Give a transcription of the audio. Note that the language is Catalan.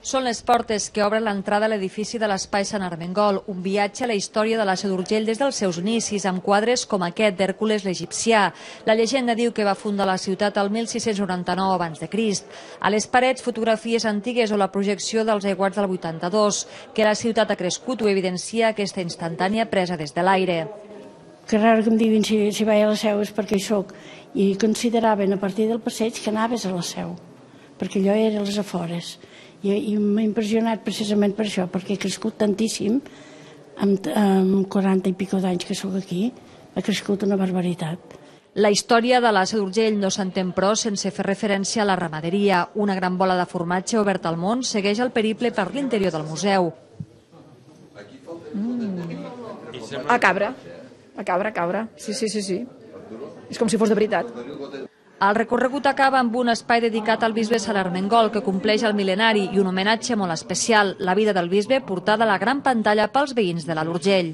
Són les portes que obren l'entrada a l'edifici de l'Espai Sant Armengol, un viatge a la història de la Seu d'Urgell des dels seus inicis, amb quadres com aquest d'Hèrcules l'egipcià. La llegenda diu que va fundar la ciutat el 1699 a.C. A les parets, fotografies antigues o la projecció dels aiguats del 82. Que la ciutat ha crescut ho evidencia aquesta instantània presa des de l'aire. Que raro que em diguin si vaig a la Seu és perquè hi soc. I consideraven a partir del passeig que anaves a la Seu, perquè allò era als afores. I m'ha impressionat precisament per això, perquè he crescut tantíssim, amb 40 i pico d'anys que sóc aquí, ha crescut una barbaritat. La història de la Seu d'Urgell no s'entén però sense fer referència a la ramaderia. Una gran bola de formatge oberta al món segueix el periple per l'interior del museu. A cabra. Sí. És com si fos de veritat. El recorregut acaba amb un espai dedicat al bisbe Sant Armengol, que compleix el mil·lenari, i un homenatge molt especial, la vida del bisbe portada a la gran pantalla pels veïns de l'Alt Urgell.